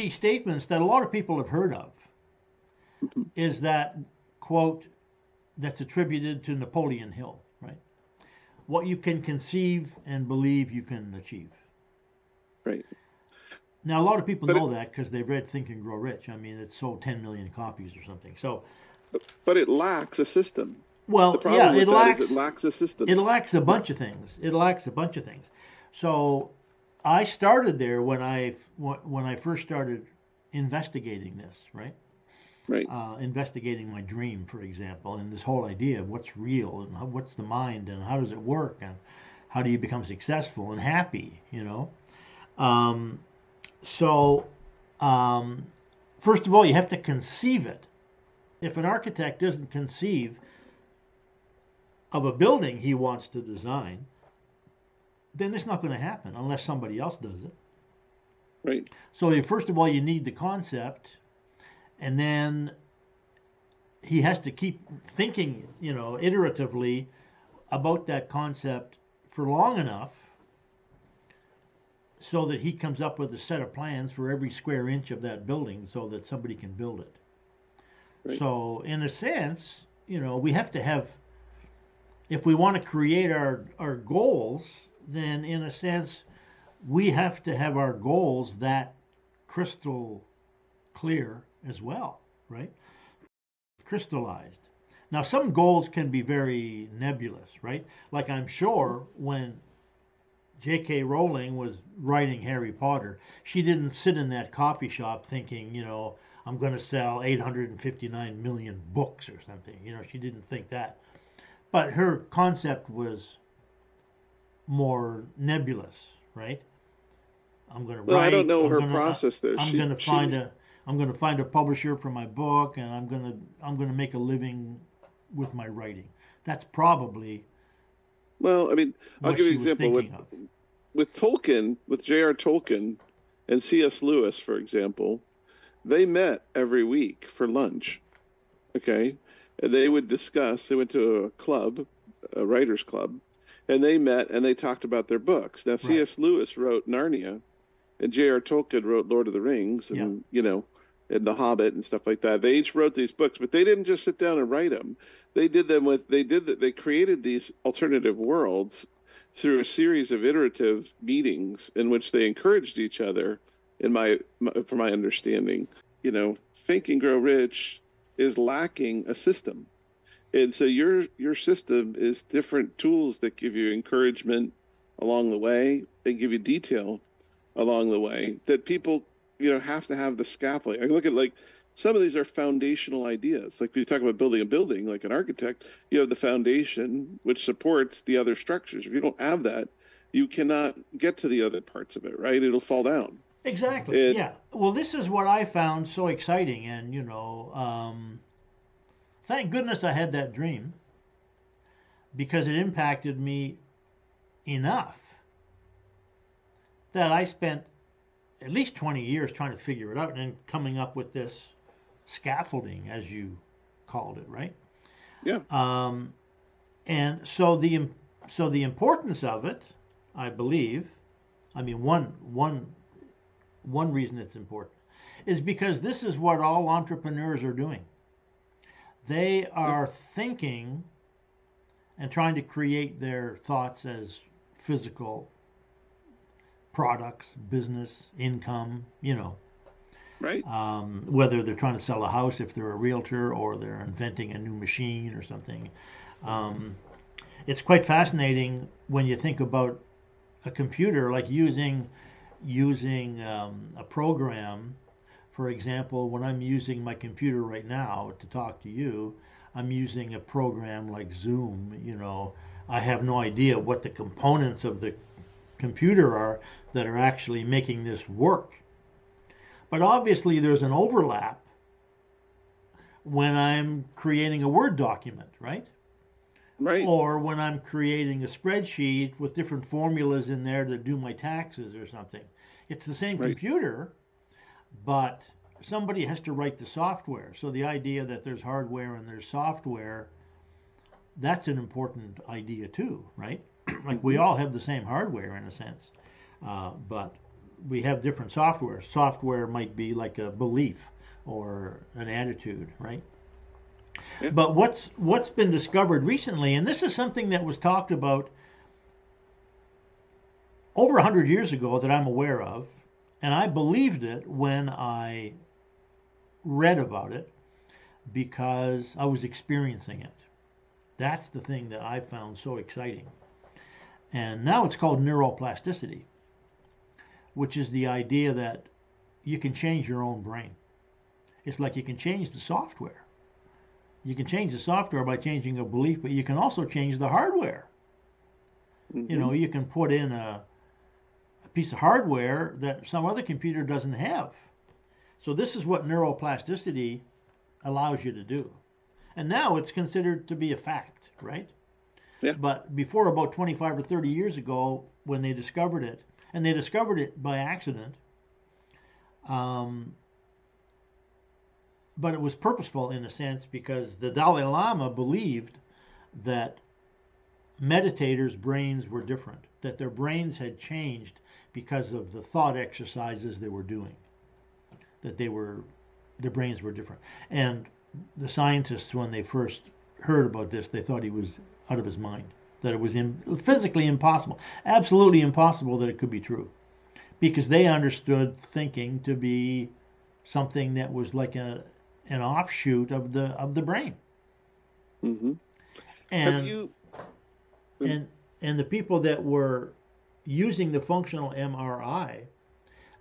key statements that a lot of people have heard of Mhm. is that quote that's attributed to Napoleon Hill, right? What you can conceive and believe you can achieve. Right. Now, a lot of people But know that because they've read Think and Grow Rich. I mean, it sold 10 million copies or something. So, it lacks a system. The well, yeah, problem with that is it lacks a it system. lacks a Yeah. bunch of things. It lacks a bunch of things. So, I started there when I first started investigating this, right? Right. Investigating my dream, for example, and this whole idea of what's real and what's the mind and how does it work and how do you become successful and happy, you know? Um, so, um, first of all, you have to conceive it. If an architect doesn't conceive of a building he wants to design, then it's not going to happen unless somebody else does it. Right. So, first of all, you need the concept, and then he has to keep thinking, iteratively about that concept for long enough so that he comes up with a set of plans for every square inch of that building so that somebody can build it. Right. So, in a sense, we have to have, if we want to create our goals, then in a sense, we have to have our goals that crystal clear as well, right? Crystallized. Now, some goals can be very nebulous, right? Like I'm sure when J.K. Rowling was writing Harry Potter, she didn't sit in that coffee shop thinking, I'm going to sell 859 million books or something. She didn't think that. But her concept was more nebulous, right? I'm going to Well, I don't write. know I'm her going to. process there. I'm going to find She a. I'm going to find a publisher for my book, and I'm going to make a living with my writing. That's probably well, I mean, I'll what give you she an was example thinking of. with Tolkien, with J.R. Tolkien and C.S. Lewis, for example. They met every week for lunch. Okay, and they would discuss. They went to a club, a writers club, and they met and they talked about their books. Now, Right. C.S. Lewis wrote Narnia, and J.R. Tolkien wrote Lord of the Rings, Yeah. and and The Hobbit and stuff like that. They each wrote these books, but they didn't just sit down and write them. They created these alternative worlds through a series of iterative meetings in which they encouraged each other. For my understanding, Think and Grow Rich is lacking a system, and so your system is different tools that give you encouragement along the way and give you detail along the way that people have to have the scaffolding. I look at like some of these are foundational ideas. Like we talk about building a building, like an architect, you have the foundation which supports the other structures. If you don't have that, you cannot get to the other parts of it, right? It'll fall down. Exactly. And Yeah. Well, this is what I found so exciting, and thank goodness I had that dream because it impacted me enough that I spent at least 20 years trying to figure it out and then coming up with this scaffolding, as you called it, right? yeah, Um, and so the importance of it, I believe, I mean one reason it's important is because this is what all entrepreneurs are doing. They yeah, are thinking and trying to create their thoughts as physical products, business, income, right. whether they're trying to sell a house if they're a realtor or they're inventing a new machine or something. Um, it's quite fascinating when you think about a computer, like using a program. For example, when I'm using my computer right now to talk to you, I'm using a program like Zoom. I have no idea what the components of the computer are that are actually making this work. But obviously, there's an overlap when I'm creating a Word document, right? Right. Or when I'm creating a spreadsheet with different formulas in there to do my taxes or something. It's the same Right. computer, but somebody has to write the software. So the idea that there's hardware and there's software, that's an important idea too, right? Like we Mm-hmm. all have the same hardware in a sense, but we have different software. Software might be like a belief or an attitude, right? Yeah. But what's been discovered recently, and this is something that was talked about over 100 years ago that I'm aware of, and I believed it when I read about it because I was experiencing it. That's the thing that I found so exciting. And now it's called neuroplasticity, which is the idea that you can change your own brain. It's like you can change the software. You can change the software by changing a belief, but you can also change the hardware. You know, Mm-hmm. you can put in a piece of hardware that some other computer doesn't have. So this is what neuroplasticity allows you to do. And now it's considered to be a fact, right? Yeah. But before about 25 or 30 years ago, when they discovered it, and they discovered it by accident, um, but it was purposeful in a sense because the Dalai Lama believed that meditators' brains were different, that their brains had changed because of the thought exercises they were doing, that their brains were different. And the scientists, when they first heard about this, they thought he was out of his mind, that it was physically impossible, absolutely impossible that it could be true, because they understood thinking to be something that was like an offshoot of the brain. Mm-hmm. Have And you? and and the people that were using the functional MRI,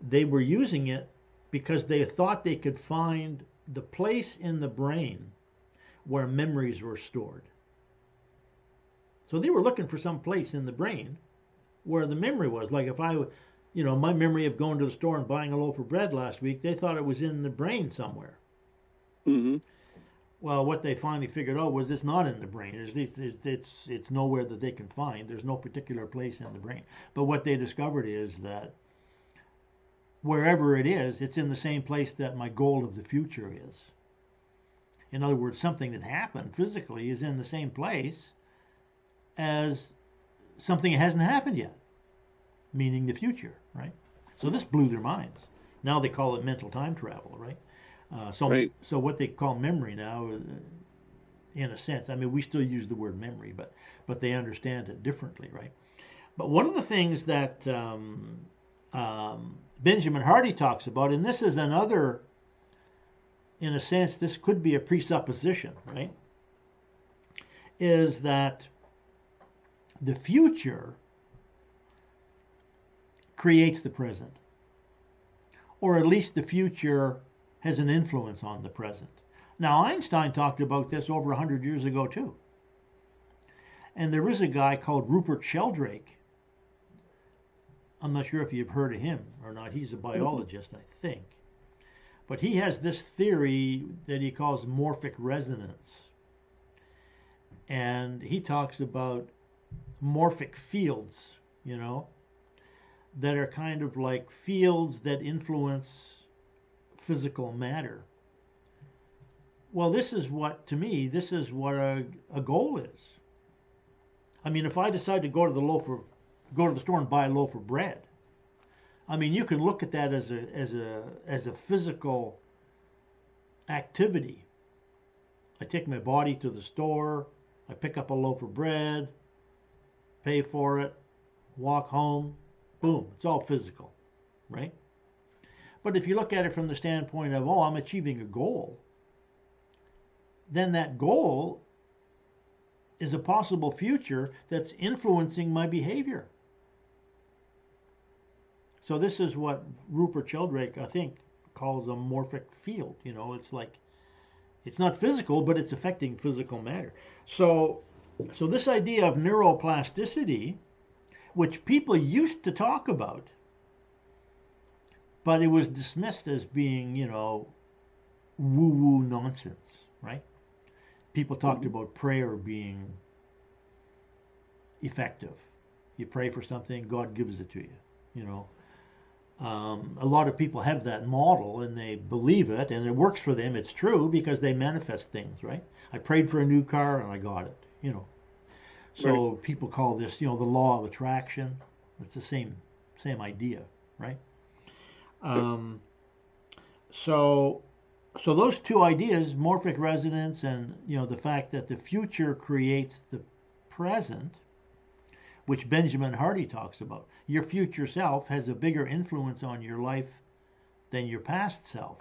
they were using it because they thought they could find the place in the brain where memories were stored. So they were looking for some place in the brain where the memory was. Like if I, my memory of going to the store and buying a loaf of bread last week, they thought it was in the brain somewhere. Mm-hmm. Well, what they finally figured out was it's not in the brain. It's nowhere that they can find. There's no particular place in the brain. But what they discovered is that wherever it is, it's in the same place that my goal of the future is. In other words, something that happened physically is in the same place as something that hasn't happened yet, meaning the future, right? So this blew their minds. Now they call it mental time travel, right? Right. So what they call memory now, in a sense, I mean, we still use the word memory, but they understand it differently, right? But one of the things that Benjamin Hardy talks about, and this is another, in a sense, this could be a presupposition, right? Is that the future creates the present, or at least the future has an influence on the present. Now, Einstein talked about this over 100 years ago, too. And there is a guy called Rupert Sheldrake. I'm not sure if you've heard of him or not. He's a Mm-hmm. biologist, I think. But he has this theory that he calls morphic resonance. And he talks about morphic fields, that are kind of like fields that influence physical matter. Well, to me, this is what a goal is. I mean, if I decide to go to the store and buy a loaf of bread, I mean, you can look at that as a physical activity. I take my body to the store, I pick up a loaf of bread, pay for it, walk home, boom, it's all physical, right? But if you look at it from the standpoint of, oh, I'm achieving a goal, then that goal is a possible future that's influencing my behavior. So this is what Rupert Sheldrake, I think, calls a morphic field. It's like it's not physical, but it's affecting physical matter. So this idea of neuroplasticity, which people used to talk about, but it was dismissed as being, woo-woo nonsense, right? People talked Mm-hmm. about prayer being effective. You pray for something, God gives it to you. You know, a lot of people have that model and they believe it and it works for them. It's true because they manifest things, right? I prayed for a new car and I got it. Right. So people call this, the law of attraction. It's the same idea, right? Um, so, so those two ideas, morphic resonance, and the fact that the future creates the present, which Benjamin Hardy talks about. Your future self has a bigger influence on your life than your past self,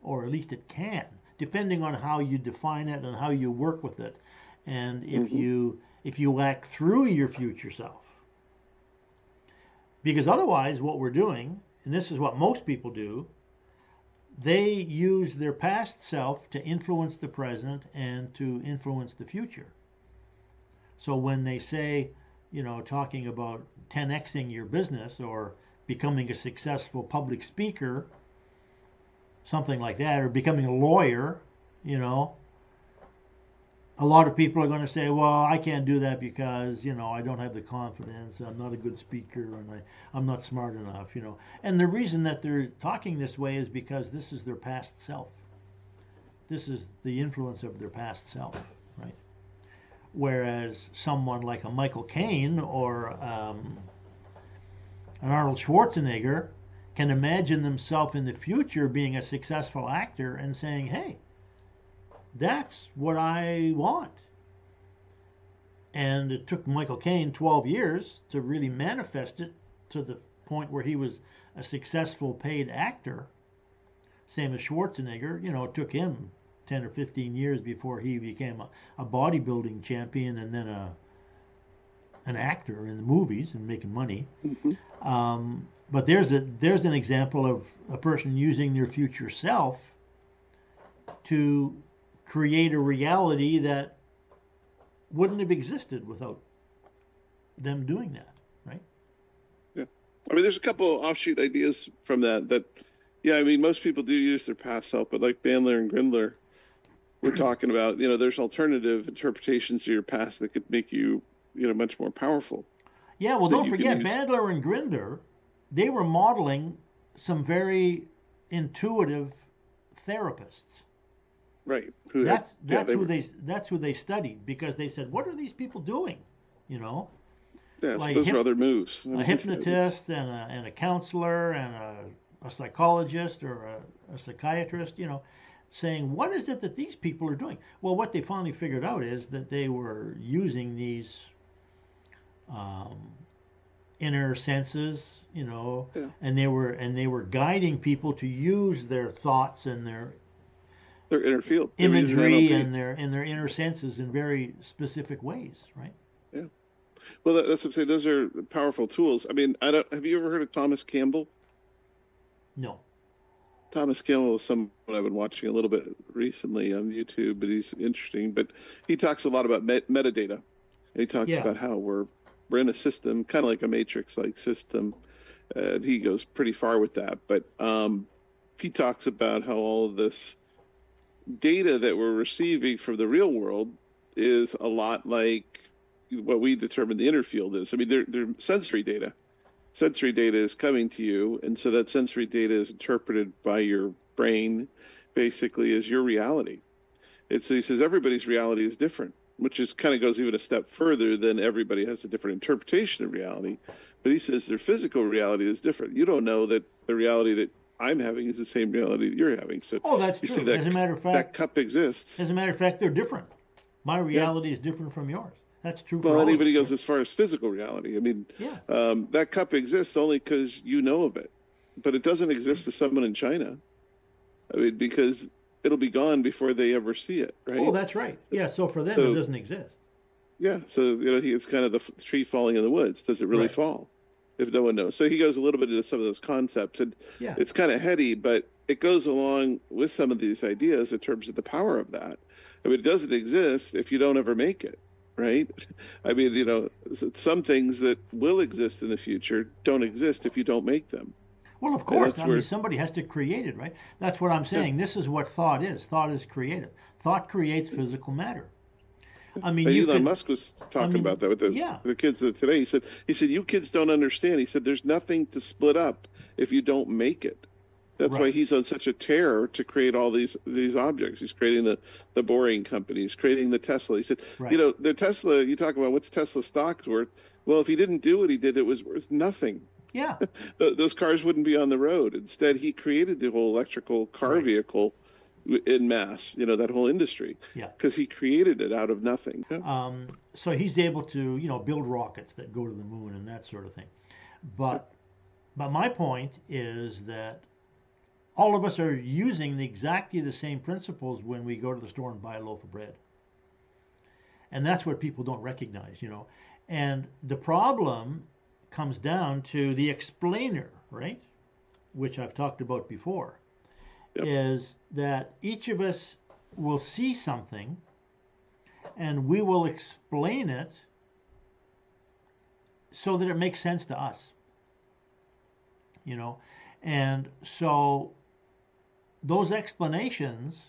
or at least it can, depending on how you define it and how you work with it, and Hmm. if you act through your future self. Because otherwise, what we're doing, and this is what most people do, they use their past self to influence the present and to influence the future. So when they say, talking about 10xing your business or becoming a successful public speaker, something like that, or becoming a lawyer, you know, a lot of people are going to say, well, I can't do that because, I don't have the confidence. I'm not a good speaker and I'm not smart enough. And the reason that they're talking this way is because this is their past self. This is the influence of their past self, right? Whereas someone like a Michael Caine or an Arnold Schwarzenegger can imagine themselves in the future being a successful actor and saying, hey, that's what I want. And it took Michael Caine 12 years to really manifest it to the point where he was a successful paid actor. Same as Schwarzenegger, it took him 10 or 15 years before he became a bodybuilding champion and then an actor in the movies and making money. Hmm. But there's an example of a person using their future self to create a reality that wouldn't have existed without them doing that, right? Yeah. I mean, there's a couple offshoot ideas from that. Yeah, I mean, most people do use their past self, but like Bandler and Grindler we're talking about, there's alternative interpretations to your past that could make you, much more powerful Yeah, well, that don't you can forget use. Bandler and Grinder, they were modeling some very intuitive therapists. Right. Who had, yeah, they were, That's who they studied because they said, what are these people doing? You know, yeah, so like those are other moves. I a mean, hypnotist and a counselor and a psychologist or a psychiatrist, saying, what is it that these people are doing? Well, what they finally figured out is that they were using these um, inner senses, yeah, and they were guiding people to use their thoughts and their they're inner field. They were using imagery NLP. and their inner senses in very specific ways, right? Yeah. Well, that's what I'm saying. Those are powerful tools. I mean, I don't, have you ever heard of Thomas Campbell? No. Thomas Campbell is someone I've been watching a little bit recently on YouTube, but he's interesting. But he talks a lot about metadata. And he talks Yeah. about how we're in a system, kind of like a matrix-like system. He goes pretty far with that, but he talks about how all of this data that we're receiving from the real world is a lot like what we determine the inner field is. I mean, they're sensory data. Sensory data is coming to you, and so that sensory data is interpreted by your brain, basically as your reality. And so he says everybody's reality is different, which is kind of goes even a step further than everybody has a different interpretation of reality. But he says their physical reality is different. You don't know that the reality that I'm having is the same reality that you're having. So Oh, that's you see true. As a matter of that fact, cup exists. they're different. My Yeah. reality is different from yours. That's true for Well, all of anybody us, goes right? as far as physical reality. I mean, Yeah. that cup exists only because you know of it, but it doesn't exist to someone in China. I mean, because it'll be gone before they ever see it, Oh, right? that's right. Yeah. So for them, it So doesn't exist. yeah, so it's kind of the tree falling in the woods. Does it really Right. fall? If no one knows. So he goes a little bit into some of those concepts, and Yeah. it's kind of heady, but it goes along with some of these ideas in terms of the power of that. I mean, it doesn't exist if you don't ever make it, right? I mean, some things that will exist in the future don't exist if you don't make them, Well, of and course. that's I mean, where, somebody has to create it, right? That's what I'm yeah. saying. This is what thought is. Thought is creative. Thought creates physical matter. I mean, And you Elon could. Musk was I talking about mean, that with yeah. the kids of today. He said you kids don't understand. He said there's nothing to split up if you don't make it. That's why Right. he's on such a tear to create all these objects. He's creating the Boring Company. He's creating the Tesla. He said, Right. the Tesla. You talk about what's Tesla stock worth. Well, if he didn't do what he did, it was worth nothing. Yeah, Those cars wouldn't be on the road. Instead, he created the whole electrical car right. vehicle in mass, that whole industry, Yeah. because he created it out of nothing. Yeah. So he's able to, build rockets that go to the moon and that sort of thing. But but my point is that all of us are using exactly the same principles when we go to the store and buy a loaf of bread. And that's what people don't recognize. And the problem comes down to the explainer, right? Which I've talked about before, Yep. is that each of us will see something and we will explain it so that it makes sense to us, you know. And so those explanations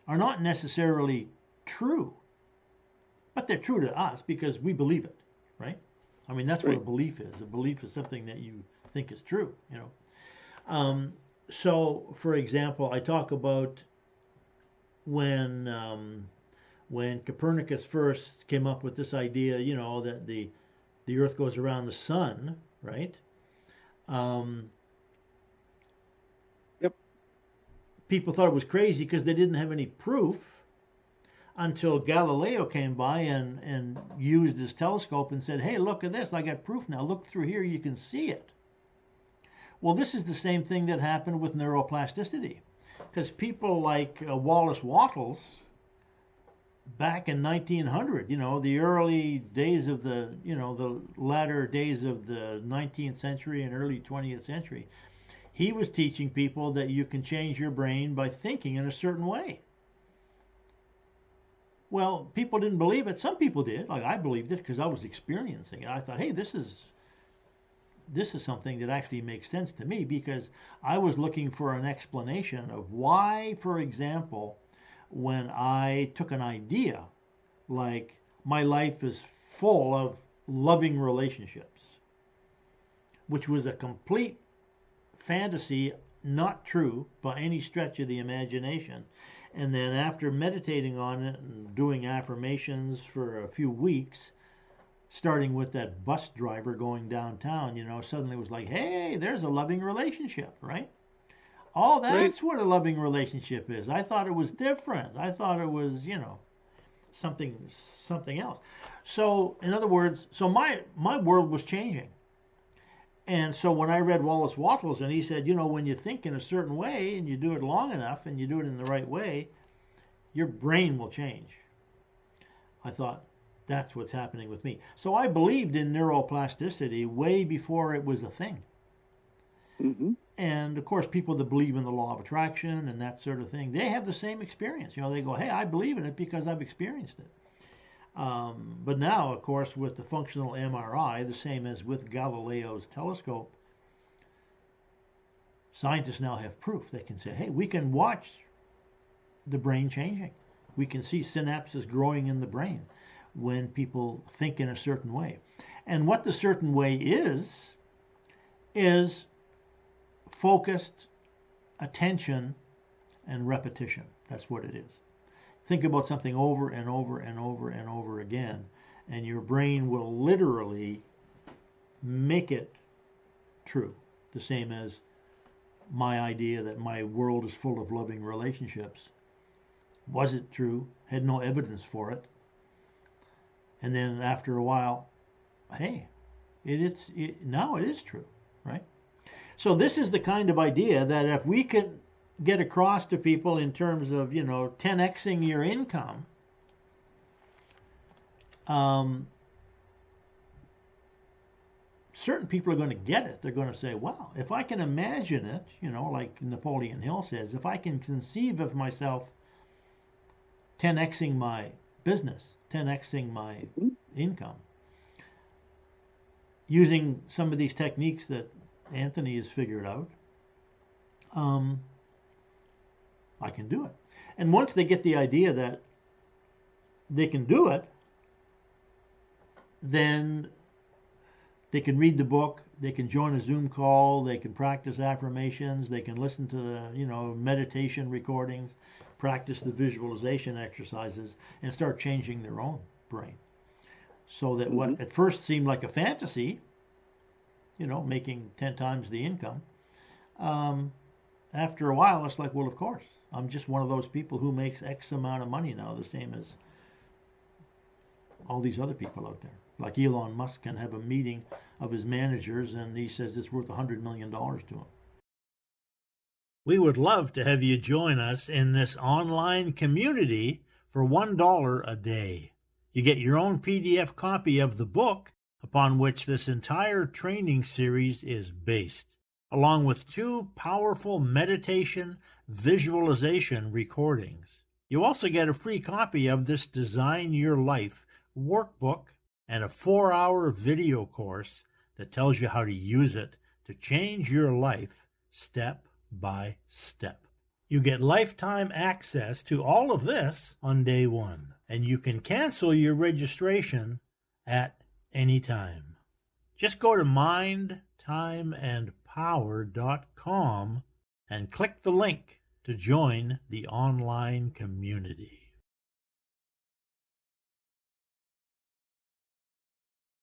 are not necessarily true, but they're true to us because we believe it, right? I mean, that's what a Right. belief is. A belief is something that you think is true. Um, so, for example, I talk about when when Copernicus first came up with this idea, that the Earth goes around the sun, right? Um, Yep. People thought it was crazy because they didn't have any proof until Galileo came by and used his telescope and said, "Hey, look at this! I got proof now. Look through here; you can see it." Well, this is the same thing that happened with neuroplasticity, because people like Wallace Wattles back in 1900, the early days of the latter days of the 19th century and early 20th century, he was teaching people that you can change your brain by thinking in a certain way. Well, people didn't believe it. Some people did. Like I believed it because I was experiencing it. I thought, hey, this is something that actually makes sense to me because I was looking for an explanation of why, for example, when I took an idea like my life is full of loving relationships, which was a complete fantasy, not true by any stretch of the imagination. And then after meditating on it and doing affirmations for a few weeks, starting with that bus driver going downtown, suddenly it was like, hey, there's a loving relationship, right? Oh, Right. that's what a loving relationship is. I thought it was different. I thought it was, something else. So, in other words, so my world was changing. And so when I read Wallace Wattles and he said, when you think in a certain way and you do it long enough and you do it in the right way, your brain will change. I thought, that's what's happening with me. So I believed in neuroplasticity way before it was a thing. Hmm. And of course, people that believe in the law of attraction and that sort of thing, they have the same experience. They go, hey, I believe in it because I've experienced it. But now, of course, with the functional MRI, the same as with Galileo's telescope, scientists now have proof. They can say, hey, we can watch the brain changing. We can see synapses growing in the brain when people think in a certain way. And what the certain way is focused attention and repetition. That's what it is. Think about something over and over and over and over again, and your brain will literally make it true. The same as my idea that my world is full of loving relationships. Was it true? Had no evidence for it. And then after a while, hey, now it is true, right? So this is the kind of idea that if we can get across to people in terms of 10xing your income, um, certain people are going to get it. They're going to say, wow, if I can imagine it, like Napoleon Hill says, if I can conceive of myself 10xing my business, 10xing my Hmm. income, using some of these techniques that Anthony has figured out, um, I can do it. And once they get the idea that they can do it, then they can read the book, they can join a Zoom call, they can practice affirmations, they can listen to meditation recordings, practice the visualization exercises, and start changing their own brain. So that Hmm. what at first seemed like a fantasy making 10 times the income. After a while, it's like, well, of course, I'm just one of those people who makes X amount of money now, the same as all these other people out there. Like Elon Musk can have a meeting of his managers and he says it's worth $100 million to him. We would love to have you join us in this online community for $1 a day. You get your own PDF copy of the book upon which this entire training series is based, along with 2 powerful meditation visualization recordings. You also get a free copy of this Design Your Life workbook and a 4-hour video course that tells you how to use it to change your life step by step. You get lifetime access to all of this on day 1, and you can cancel your registration at any time. Just go to mindtimeandpower.com and click the link to join the online community.